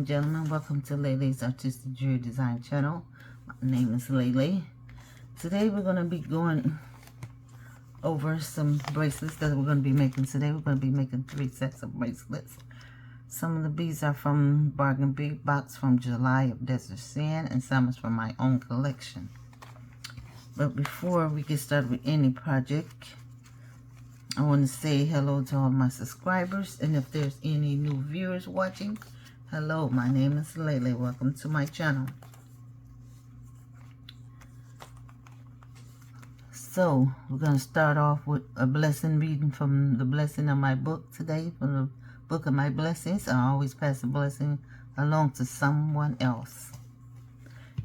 and gentlemen, welcome to Lele's Artistic Jewelry Design channel. My name is Lele. Today we're going to be going over some bracelets that we're going to be making today. We're going to be making 3 sets of bracelets. Some of the beads are from Bargain Bead Box from July of Desert Sand, and some is from my own collection. But before we get started with any project, I want to say hello to all my subscribers, and if there's any new viewers watching, hello, my name is Lele. Welcome to my channel. So, we're going to start off with a blessing reading from the blessing of my book today, from the book of my blessings. I always pass a blessing along to someone else.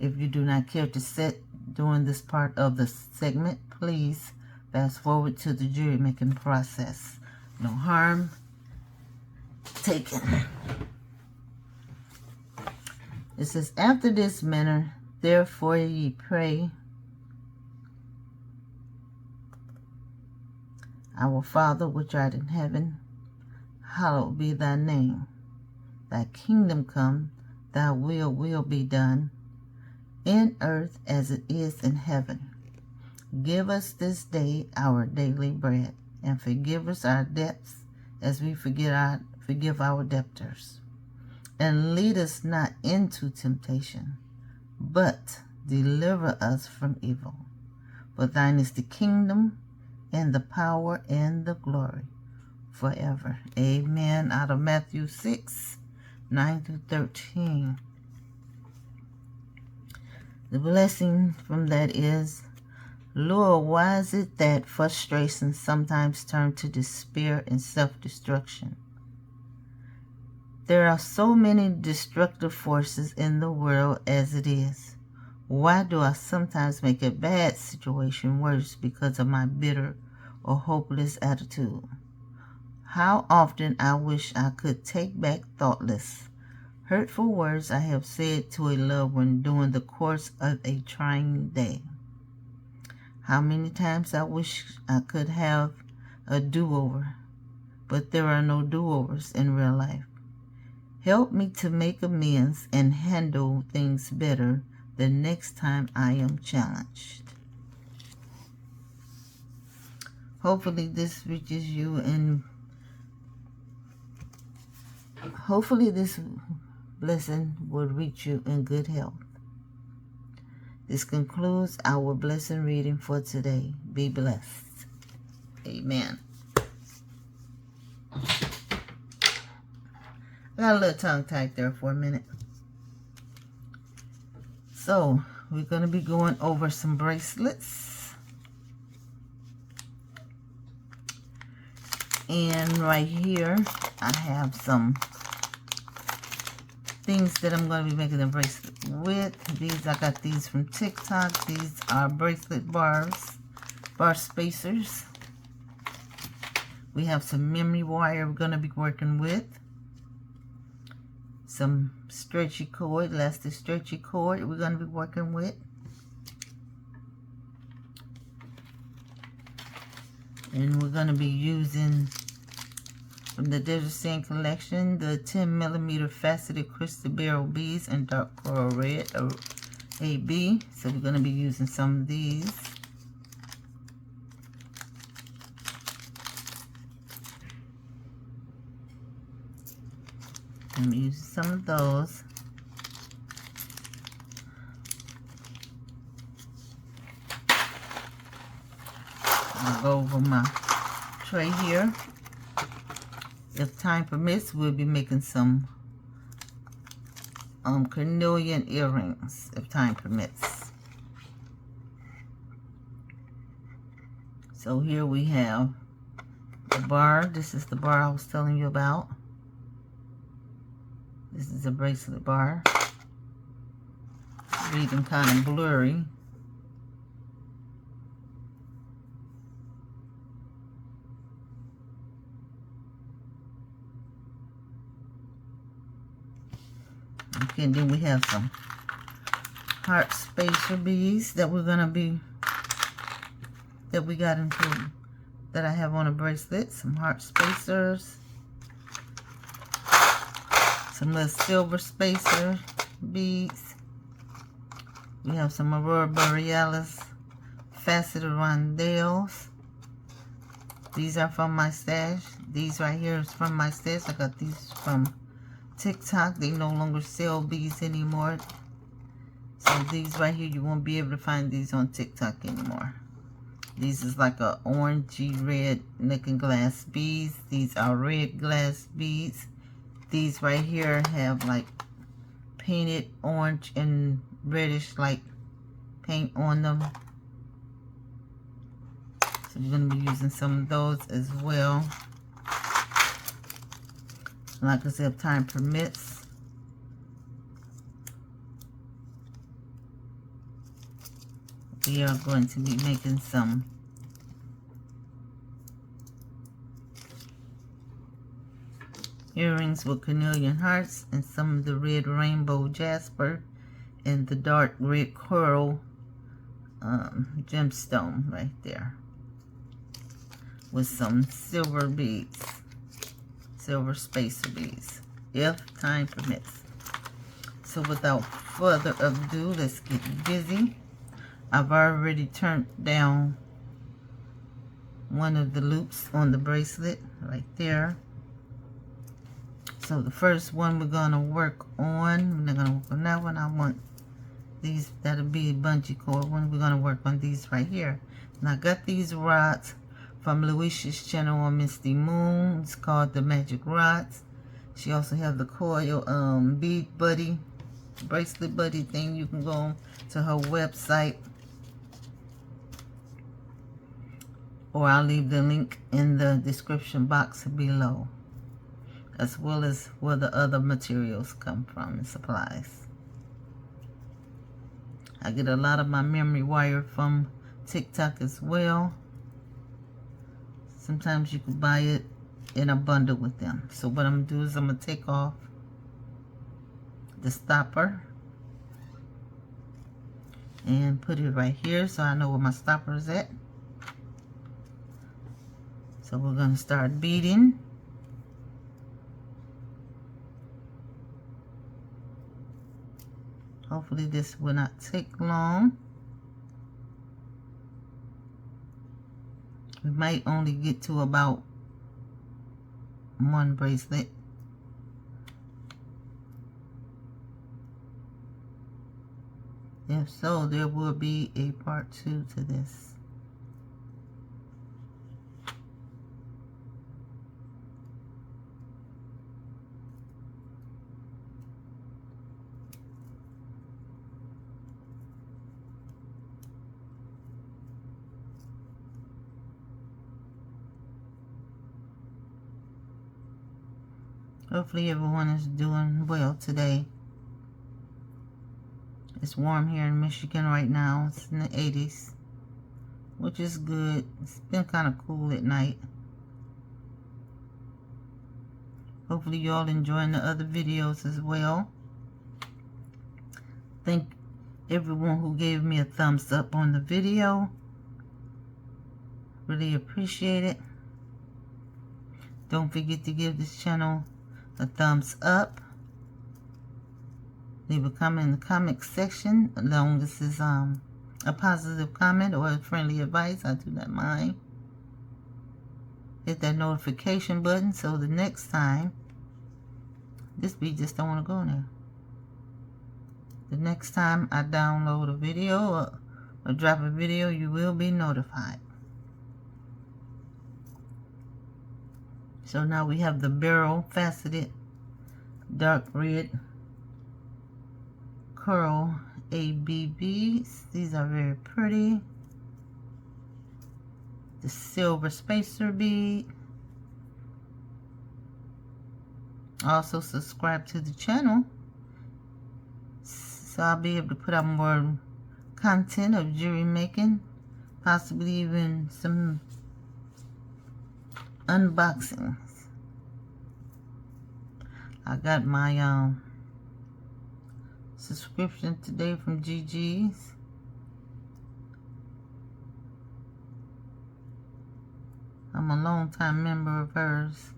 If you do not care to sit during this part of the segment, please fast forward to the jewelry making process. No harm taken. It says, after this manner, therefore ye pray, Our Father which art in heaven, hallowed be thy name. Thy kingdom come, thy will be done, in earth as it is in heaven. Give us this day our daily bread, and forgive us our debts as we forgive our debtors. And lead us not into temptation, but deliver us from evil. For thine is the kingdom, and the power, and the glory, forever. Amen. Out of Matthew 6, 9-13. The blessing from that is, Lord, why is it that frustration sometimes turns to despair and self-destruction? There are so many destructive forces in the world as it is. Why do I sometimes make a bad situation worse because of my bitter or hopeless attitude? How often I wish I could take back thoughtless, hurtful words I have said to a loved one during the course of a trying day. How many times I wish I could have a do-over, but there are no do-overs in real life. Help me to make amends and handle things better the next time I am challenged. Hopefully this reaches you, and hopefully this blessing will reach you in good health. This concludes our blessing reading for today. Be blessed. Amen. I got a little tongue-tied there for a minute. So, we're going to be going over some bracelets. And right here, I have some things that I'm going to be making a bracelet with. These, I got these from TikTok. These are bracelet bar spacers. We have some memory wire we're going to be working with. Some stretchy cord, elastic stretchy cord we're going to be working with. And we're going to be using, from the Desert Sand collection, the 10mm faceted crystal beryl beads in dark coral red, or AB. So we're going to be using some of these. I'm using some of those. I'll go over my tray here. If time permits, we'll be making some carnelian earrings, if time permits. So here we have the bar. This is the bar I was telling you about. This is a bracelet bar. Reading kind of blurry. Okay, and then we have some heart spacer beads that we're gonna be, that we got into, that I have on a bracelet. Some heart spacers. Some little silver spacer beads. We have some Aurora Borealis faceted rondelles. These are from my stash. These right here is from my stash. I got these from TikTok. They no longer sell beads anymore. So these right here, you won't be able to find these on TikTok anymore. These is like a orangey red looking glass beads. These are red glass beads. These right here have like painted orange and reddish like paint on them. So we're going to be using some of those as well. Like I said, if time permits. We are going to be making some earrings with carnelian hearts and some of the red rainbow jasper and the dark red coral gemstone right there, with some silver beads, silver spacer beads, if time permits. So without further ado, let's get busy. I've already turned down one of the loops on the bracelet right there. So the first one we're gonna work on, we're not gonna work on that one. I want these, that'll be a bungee cord one. We're gonna work on these right here. And I got these rods from Louisa's channel on Misty Moon. It's called the Magic Rods. She also have the coil bead buddy, bracelet buddy thing. You can go to her website, or I'll leave the link in the description box below, as well as where the other materials come from and supplies. I get a lot of my memory wire from TikTok as well. Sometimes you can buy it in a bundle with them. So what I'm going to do is I'm going to take off the stopper and put it right here so I know where my stopper is at. So we're going to start beading. Hopefully this will not take long. We might only get to about one bracelet. If so, there will be a part 2 to this. Hopefully everyone is doing well today. It's warm here in Michigan right now. It's in the 80s, which is good. It's been kind of cool at night. Hopefully you all enjoying the other videos as well. Thank everyone who gave me a thumbs up on the video. Really appreciate it. Don't forget to give this channel a thumbs up. Leave a comment in the comment section, as long as it's a positive comment or a friendly advice. I do not mind. Hit that notification button so the next time, this bead just don't want to go there. The next time I download a video or drop a video, you will be notified. So now we have the barrel faceted dark red coral ABBs. These are very pretty. The silver spacer bead. Also subscribe to the channel, so I'll be able to put out more content of jewelry making, possibly even some unboxings. I got my subscription today from GG's. I'm a long time member of hers.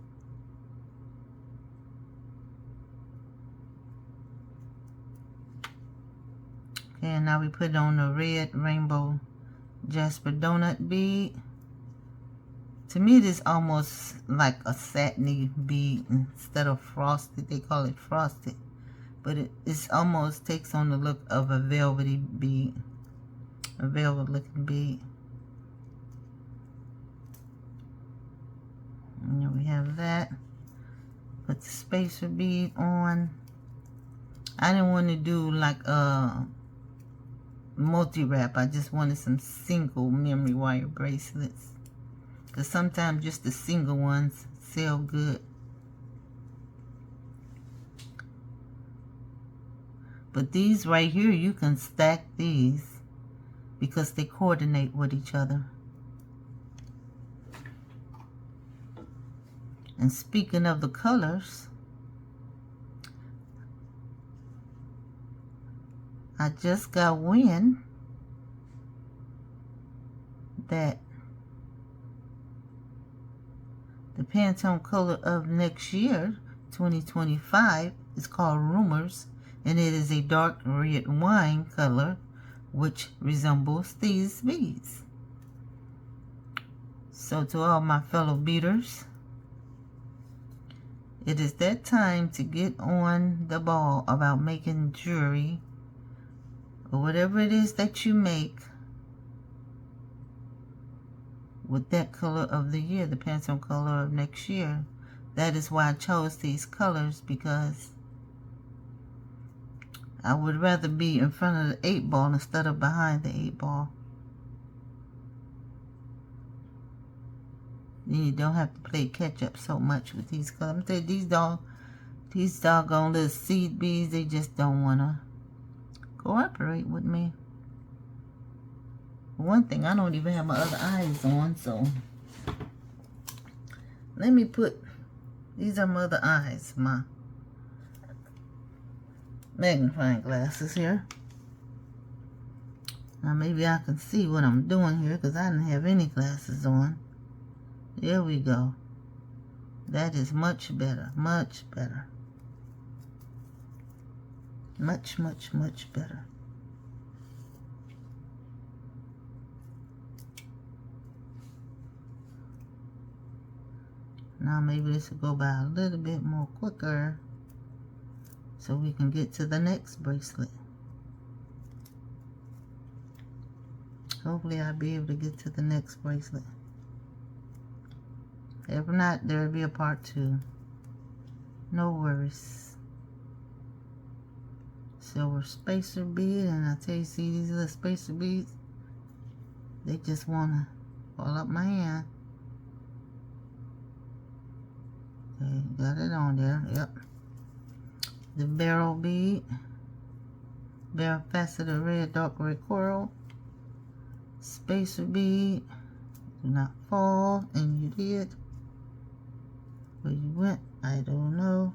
Okay, and now we put on the red rainbow jasper donut bead. To me, this is almost like a satiny bead instead of frosted. They call it frosted, but it's almost takes on the look of a velvety bead, a velvet looking bead. And then we have that. Put the spacer bead on. I didn't want to do like a multi-wrap. I just wanted some single memory wire bracelets, because sometimes just the single ones sell good. But these right here, you can stack these because they coordinate with each other. And speaking of the colors, I just got wind that the Pantone color of next year, 2025, is called Rumors, and it is a dark red wine color which resembles these beads. So to all my fellow beaders, it is that time to get on the ball about making jewelry or whatever it is that you make with that color of the year, the Pantone color of next year. That is why I chose these colors, because I would rather be in front of the 8 ball instead of behind the 8 ball. Then you don't have to play catch up so much with these colors. I'm telling you, these doggone little seed beads, they just don't want to cooperate with me. One thing, I don't even have my other eyes on, so let me put, these are my other eyes, my magnifying glasses here. Now maybe I can see what I'm doing here, because I didn't have any glasses on. There we go. That is much better, much better. Much, much, much better. Now maybe this will go by a little bit more quicker so we can get to the next bracelet. Hopefully I'll be able to get to the next bracelet. If not, there'll be a part 2. No worries. Silver spacer bead, and I tell you, see these little spacer beads? They just want to fall up my hand. Okay, got it on there, yep. The barrel bead, barrel faceted red, dark red coral, spacer bead, do not fall, and you did. Where you went, I don't know.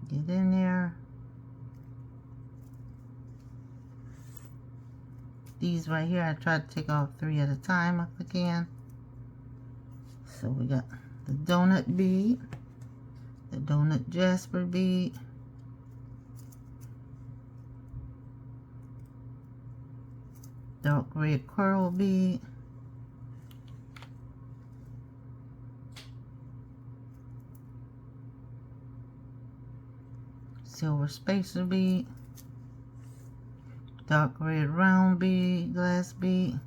Get in there. These right here, I try to take off 3 at a time if I can. So we got the donut bead, the donut jasper bead, dark red coral bead, silver spacer bead, dark red round bead, glass bead,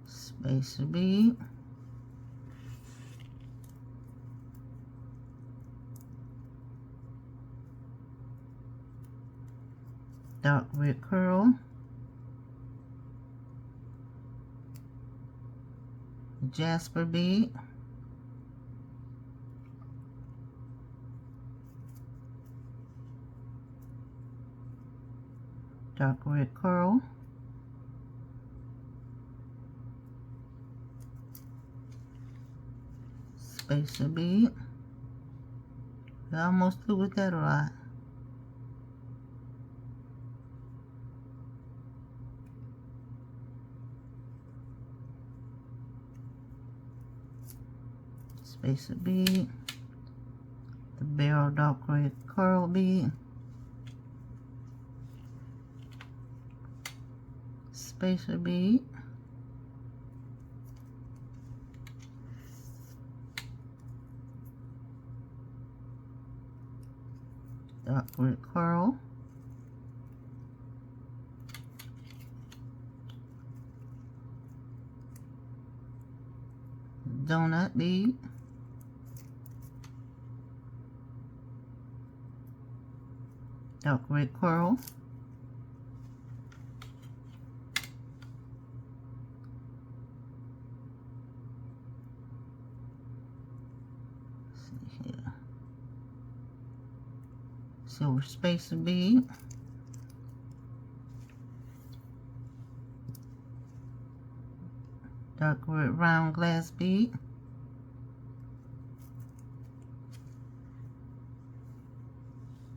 spacer bead, dark red curl, jasper bead, dark red curl, spacer bead. We're almost through with that rod. spacer bead, the barrel dark red coral bead, spacer bead, dark red coral, donut bead, dark red coral, silver spacer bead, dark red round glass bead,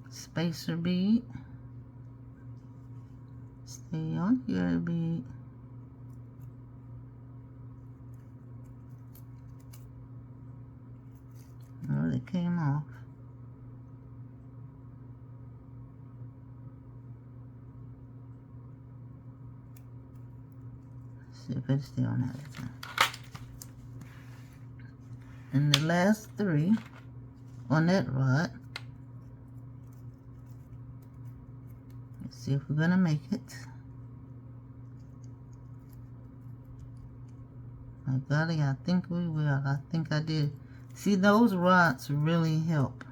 spacer bead, stay on here bead, oh, they came off. See if it's still on that time. And the last three on that rod. Let's see if we're gonna make it. My golly, I think we will. I think I did. See, those rods really help.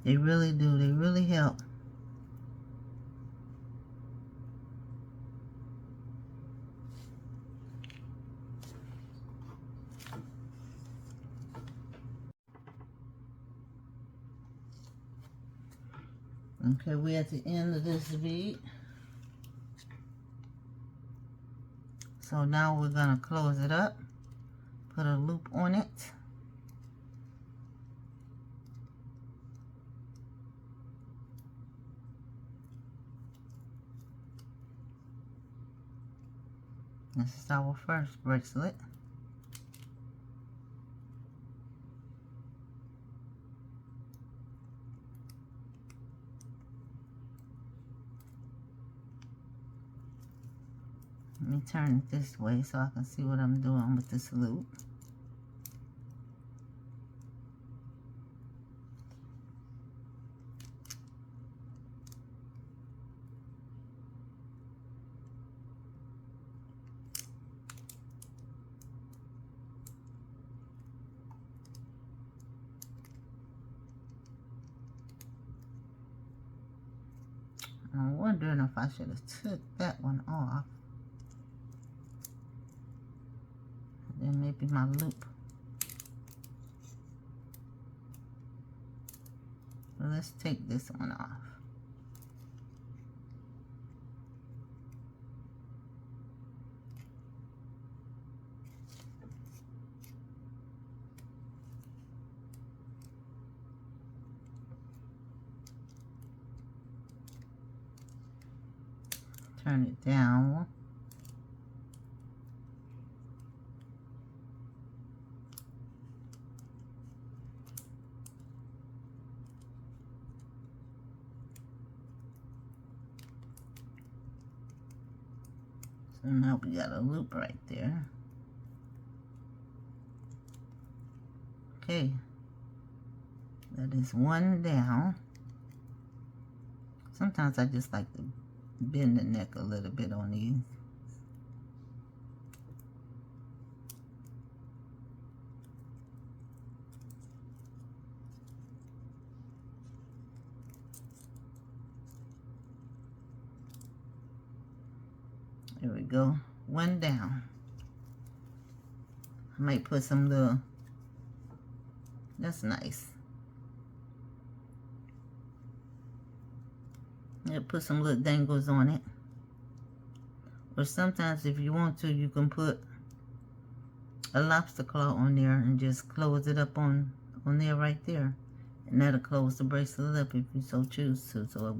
They really do. They really help. Okay, we're at the end of this bead. So now we're gonna close it up, put a loop on it. This is our first bracelet. Let me turn it this way so I can see what I'm doing with this loop. I'm wondering if I should have took that one off. Then maybe my loop. Well, let's take this one off. Turn it down. So now we got a loop right there. Okay, that is one down. Sometimes I just like to bend the neck a little bit on these. There we go, one down. I might put some little, that's nice. I'll put some little dangles on it. Or sometimes if you want to, you can put a lobster claw on there and just close it up on there right there. And that'll close the bracelet up if you so choose to, so it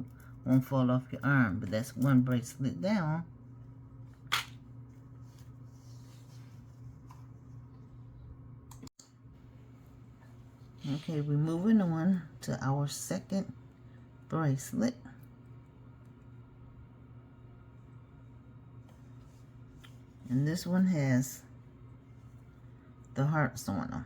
won't fall off your arm. But that's one bracelet down. Okay, we're moving on to our second bracelet. And this one has the hearts on them.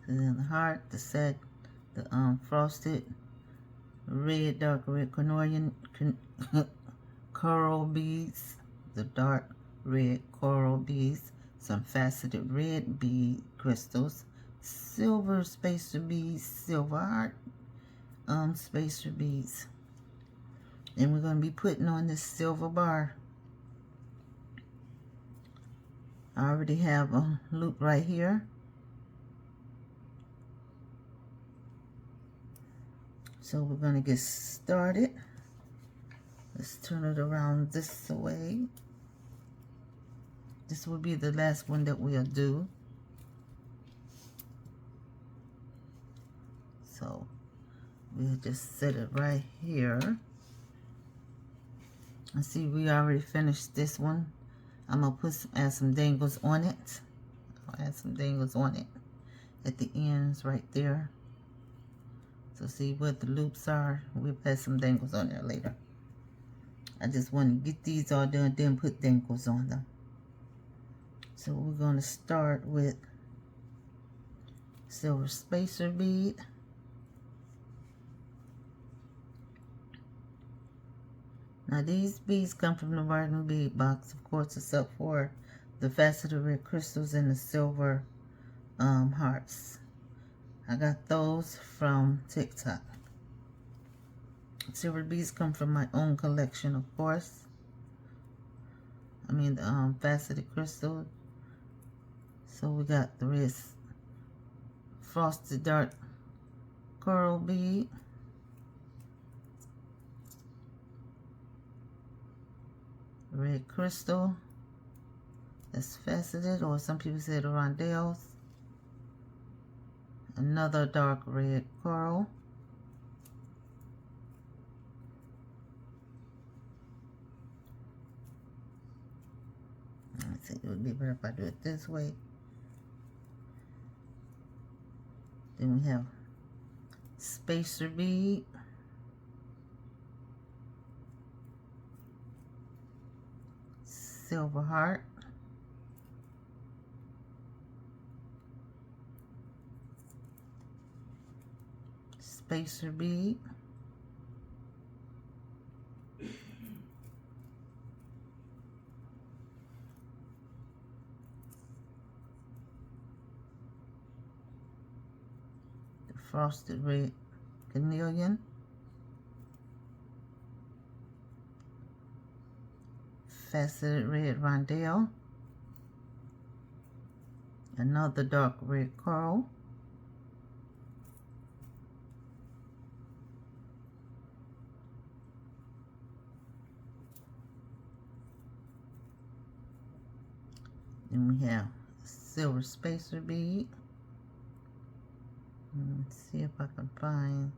So then the heart, the set, the frosted red, dark red coral beads, the dark red coral beads, some faceted red bead crystals, silver spacer beads, silver heart spacer beads. And we're going to be putting on this silver bar. I already have a loop right here. So we're going to get started. Let's turn it around this way. This will be the last one that we'll do. So we'll just set it right here. And see, we already finished this one. I'm going to add some dangles on it. I'll add some dangles on it at the ends right there. So see what the loops are. We'll add some dangles on there later. I just want to get these all done, then put dangles on them. So we're going to start with silver spacer bead. Now these beads come from the Bargain Bead box, of course, except for the faceted red crystals and the silver hearts. I got those from TikTok. Silver beads come from my own collection, of course. I mean the faceted crystal. So we got the red frosted dark coral bead. Red crystal. That's faceted, or some people say the rondelles. Another dark red coral. Let's see, it would be better if I do it this way. Then we have spacer bead. Silver heart. Spacer bead. The frosted red carnelian. Faceted red rondelle. Another dark red coral. Then we have silver spacer bead. Let's see if I can find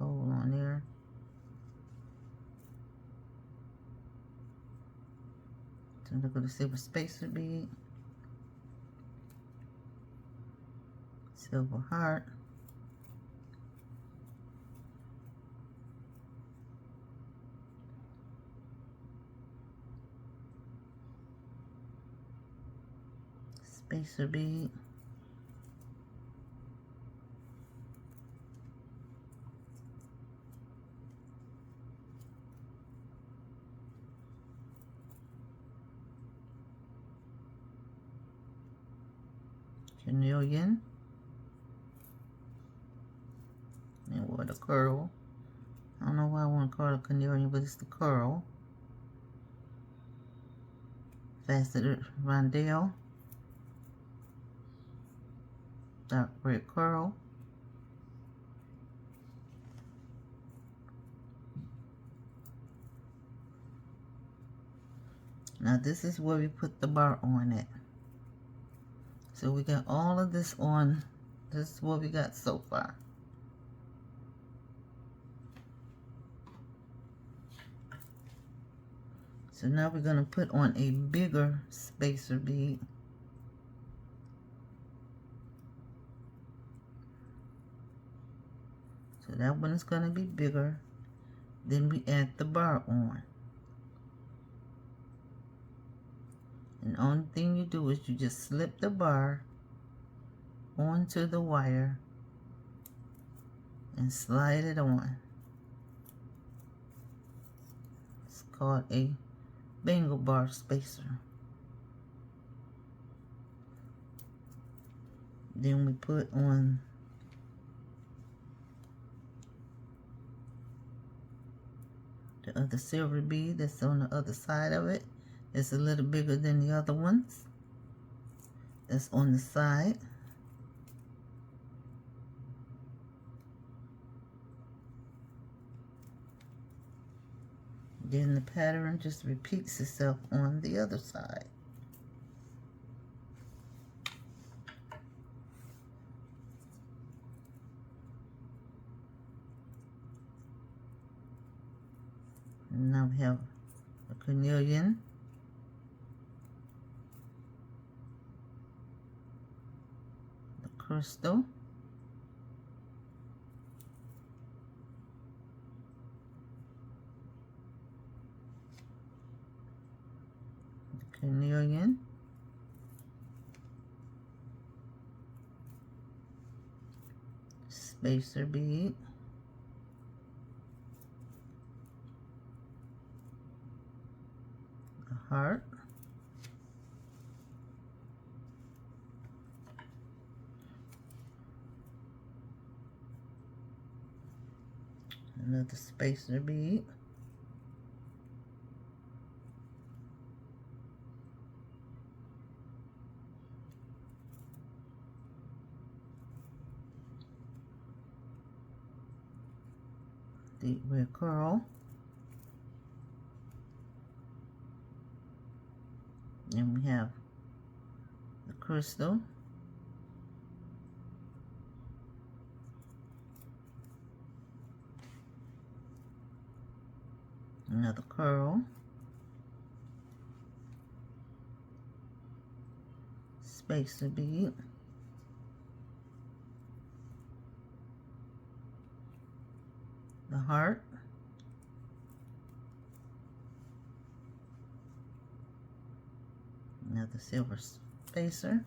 a hole on there. So look at the silver spacer bead. Silver heart. Spacer bead. Carnelian. And what a curl. I don't know why I want to call it carnelian, but it's the curl. Faceted rondelle. Dark red coral. Now this is where we put the bar on it. So we got all of this on. This is what we got so far. So now we're going to put on a bigger spacer bead. So that one is going to be bigger. Then we add the bar on. And the only thing you do is you just slip the bar onto the wire and slide it on. It's called a bangle bar spacer. Then we put on the other silver bead that's on the other side of it. It's a little bigger than the other ones. That's on the side. Then the pattern just repeats itself on the other side. And now we have a carnelian, the crystal, the carnelian, spacer bead, the heart, another spacer bead, deep red coral, and we have the crystal, another coral, spacer bead, the heart, another silver spacer,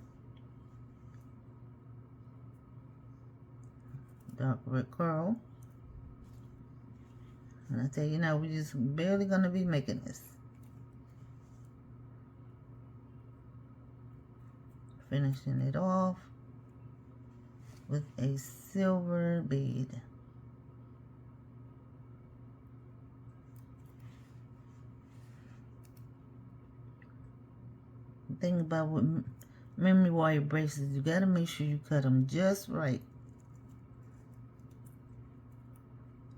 dark red coral. And I tell you now, we're just barely going to be making this. Finishing it off with a silver bead. The thing about with memory wire bracelets, you got to make sure you cut them just right.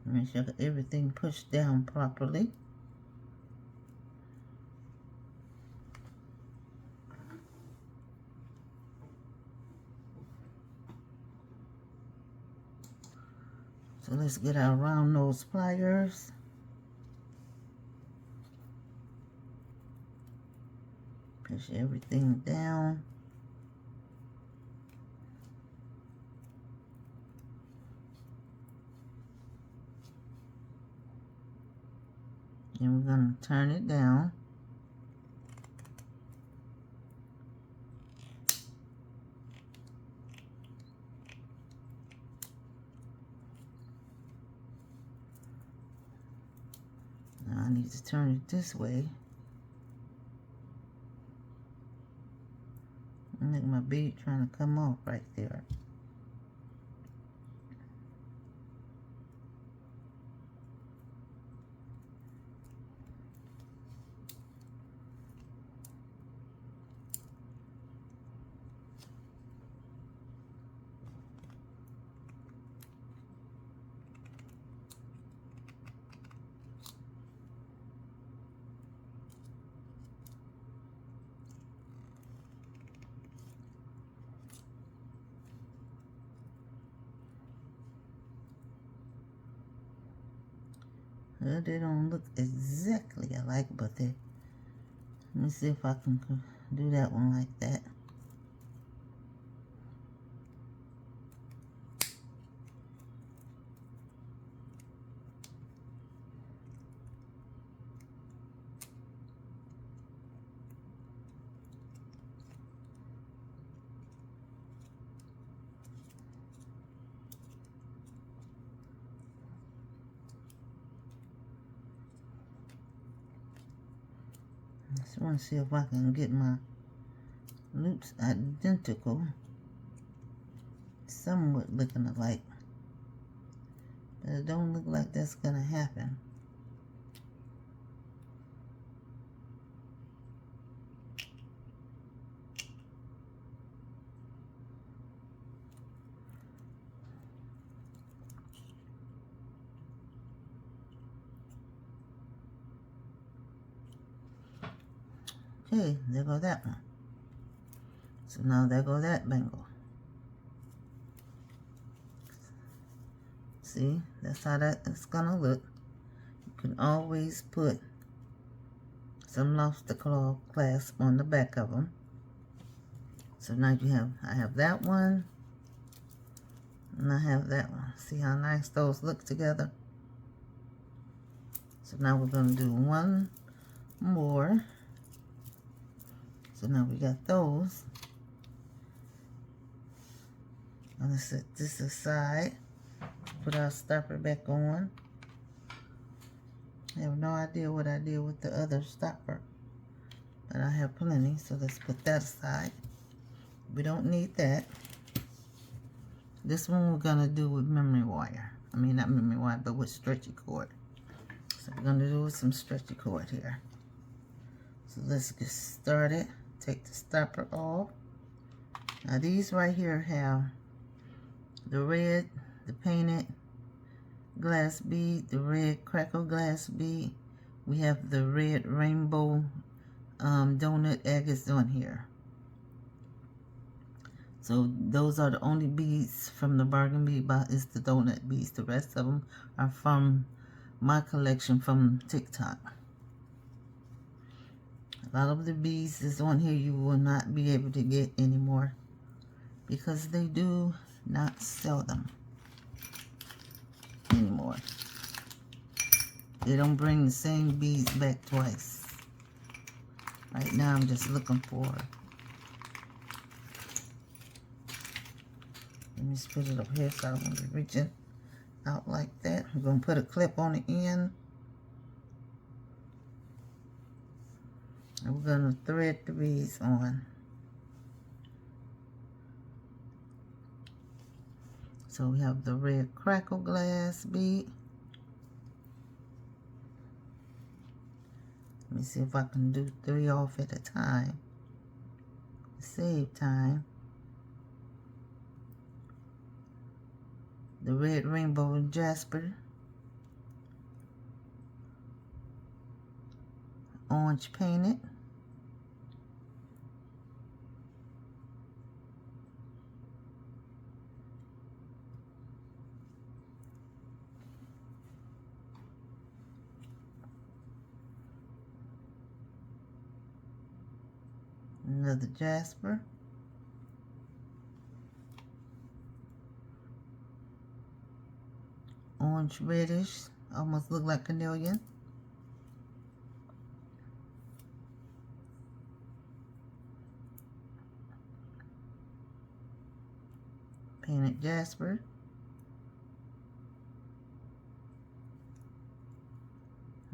Make sure everything pushed down properly. So let's get our round nose pliers. Push everything down. And we're going to turn it down. Now I need to turn it this way. Look, my bead trying to come off right there. Well, they don't look exactly alike, but they Let me see if I can do that one like that. Just want to see if I can get my loops identical, somewhat looking alike, but it don't look like that's gonna happen. Okay, there go that one. So now there go that bangle. See, that's how that is gonna look. You can always put some lobster claw clasp on the back of them. So now I have that one, and I have that one. See how nice those look together? So now we're gonna do one more. So now we got those. I'm gonna set this aside. Put our stopper back on. I have no idea what I did with the other stopper, but I have plenty, so let's put that aside. We don't need that. This one we're gonna do with memory wire. I mean, not memory wire, but with stretchy cord. So we're gonna do with some stretchy cord here. So let's get started. Take the stopper off. Now these right here have the red, the painted glass bead, the red crackle glass bead. We have the red rainbow donut agates on here. So those are the only beads from the bargain bead box. Is the donut beads. The rest of them are from my collection from TikTok. A lot of the beads is on here you will not be able to get anymore because they do not sell them anymore. They don't bring the same beads back twice. Right now I'm just looking for it. Let me split it up here so I don't want to be reaching out like that. I'm going to put a clip on the end. And we're going to thread the beads on. So we have the red crackle glass bead. Let me see if I can do 3 off at a time. Save time. The red rainbow jasper. Orange painted. Another jasper. Orange reddish, almost look like carnelian. Painted jasper.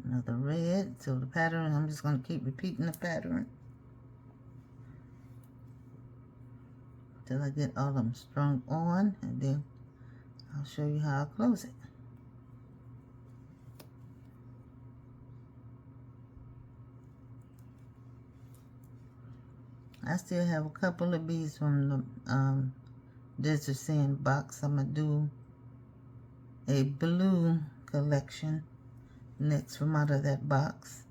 Another red. So the pattern, I'm just going to keep repeating the pattern until I get all of them strung on, and then I'll show you how I close it. I still have a couple of beads from the Desert Sand box. I'm going to do a blue collection next from out of that box.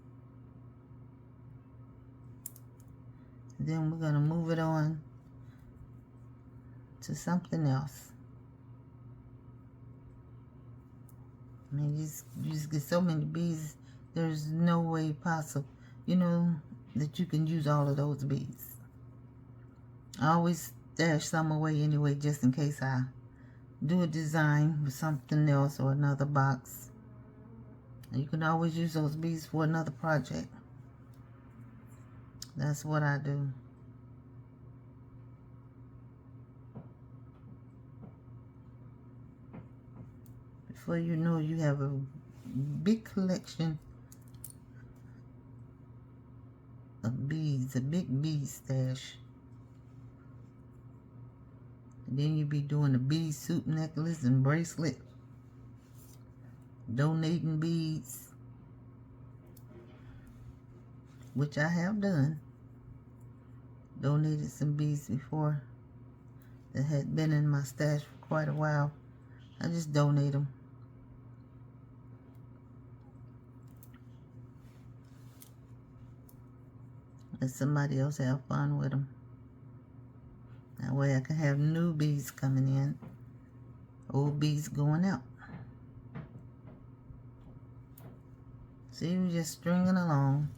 Then we're going to move it on to something else. I mean, you just get so many beads, there's no way possible. You know, that you can use all of those beads. I always stash some away anyway, just in case I do a design with something else or another box. You can always use those beads for another project. That's what I do. Before you know, you have a big collection of beads, a big bead stash. And then you be doing a bead suit necklace and bracelet, donating beads, which I have done. Donated some beads before that had been in my stash for quite a while. I just donate them. Let somebody else have fun with them. That way I can have new beads coming in, old beads going out. See, we're just stringing along.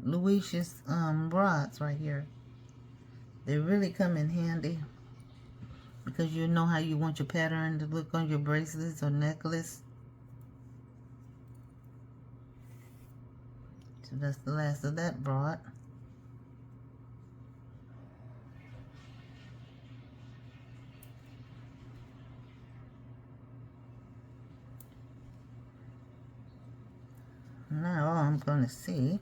Louisia's rods right here, they really come in handy because you know how you want your pattern to look on your bracelets or necklace. So that's the last of that rod. Now I'm going to see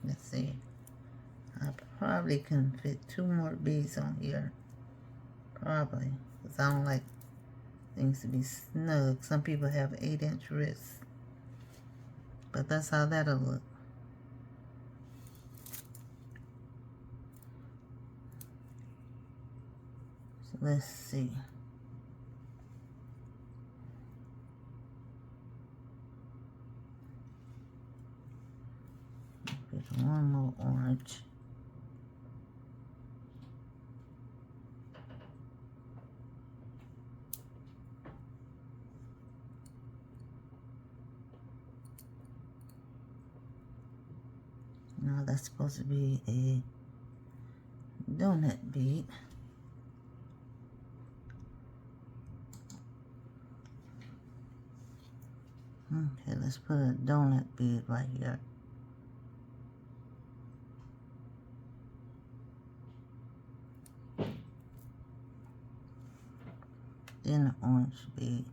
let's see, I probably can fit 2 more beads on here, probably, because I don't like things to be snug. Some people have 8-inch wrists, but that's how that'll look. So let's see. Get one more orange. Now that's supposed to be a donut bead. Okay, let's put a donut bead right here. Then an orange bead.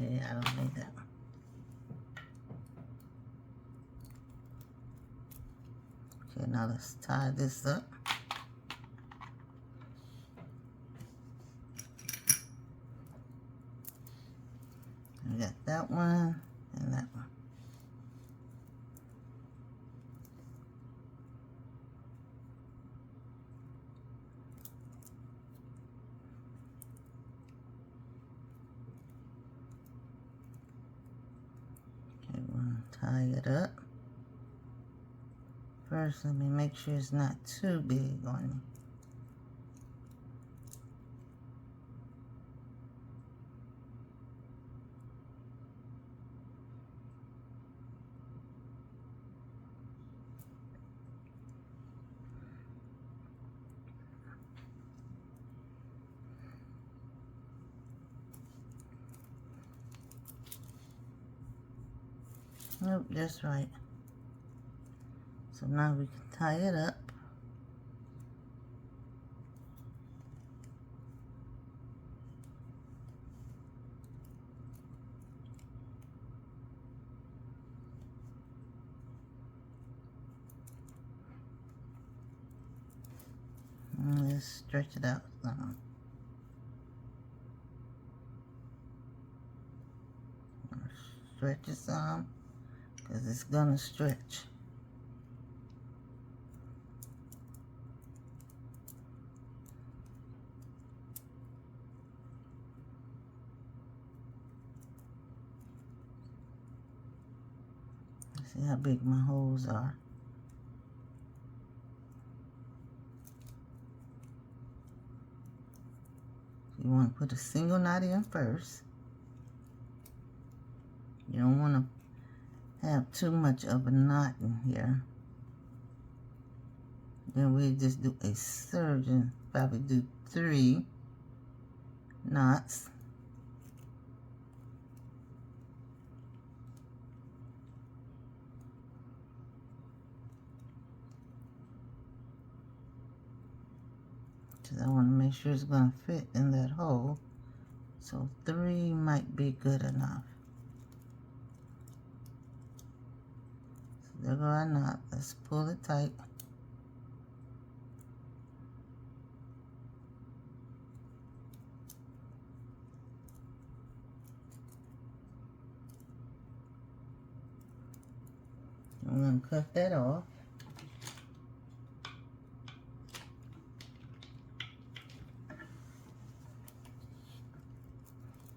Okay, I don't need that. Okay, now let's tie this up. We got that one and that one. Okay, we're gonna tie it up. First, let me make sure it's not too big on me. Nope, just right. So now we can tie it up. Let's stretch it out some. Stretch it some, because it's gonna stretch. See how big my holes are. You want to put a single knot in first. You don't want to have too much of a knot in here. Then we just do a surge and probably do 3 knots. Because I want to make sure it's going to fit in that hole. So 3 might be good enough. So there go our knot. Let's pull it tight. I'm going to cut that off.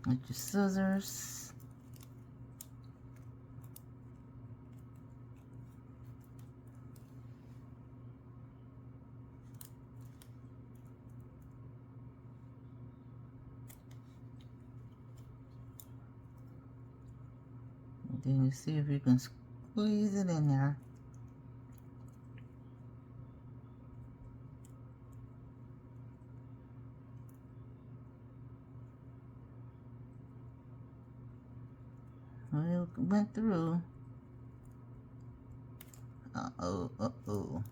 With your scissors. And then you see if you can squeeze it in there. Well, it went through. Uh-oh.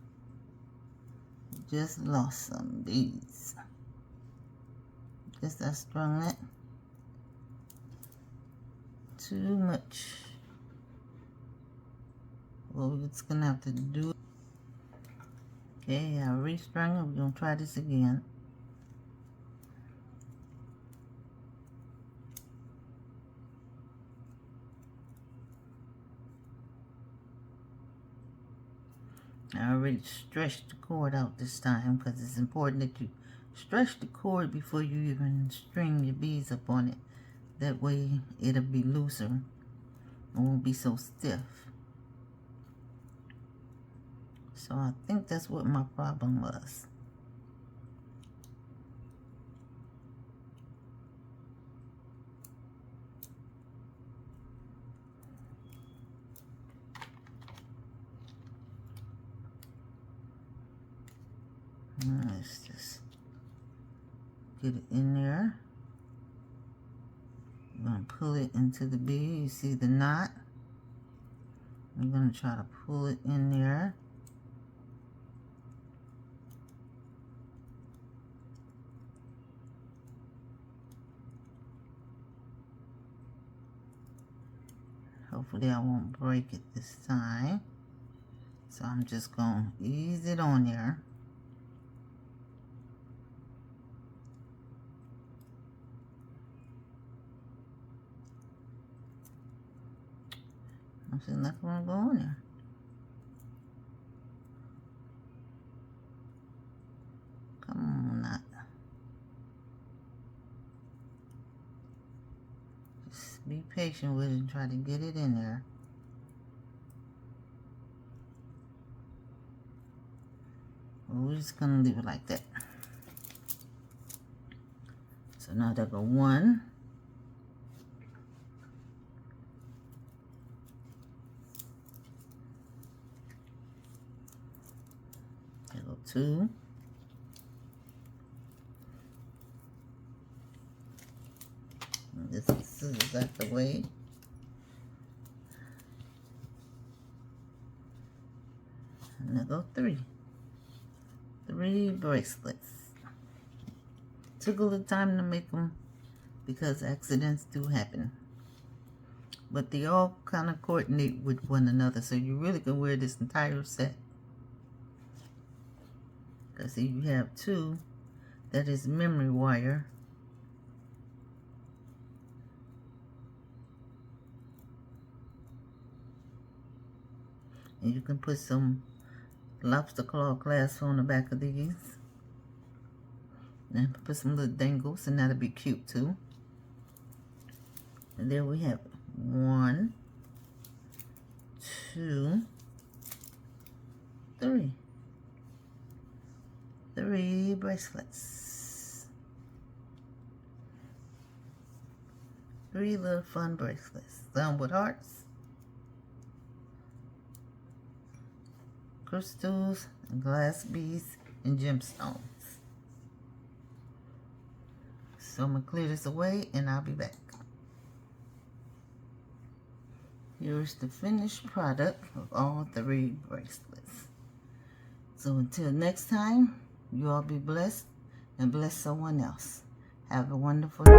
Just lost some beads. Guess I strung it too much. Well, we're just gonna have to do it. Okay, I restrung it. We're gonna try this again. I already stretched the cord out this time because it's important that you stretch the cord before you even string your beads up on it. That way it'll be looser. It won't be so stiff. So I think that's what my problem was. Let's just get it in there. I'm going to pull it into the bead. You see the knot? I'm going to try to pull it in there. Hopefully I won't break it this time. So I'm just going to ease it on there. I'm just not going to go in there. Come on, knot. Just be patient with it and try to get it in there. Well, we're just going to leave it like that. So now there go 1. There go 2. This is out the way. And there go 3. 3 bracelets. Took a little time to make them because accidents do happen. But they all kind of coordinate with one another, so you really can wear this entire set. Because see, you have 2 that is memory wire. And you can put some lobster claw clasp on the back of these. And put some little dangles, and that'll be cute too. And there we have 1, 2, 3. 3 bracelets. 3 little fun bracelets. Some with hearts, crystals, and glass beads, and gemstones. So I'm going to clear this away and I'll be back. Here's the finished product of all 3 bracelets. So until next time, you all be blessed and bless someone else. Have a wonderful day.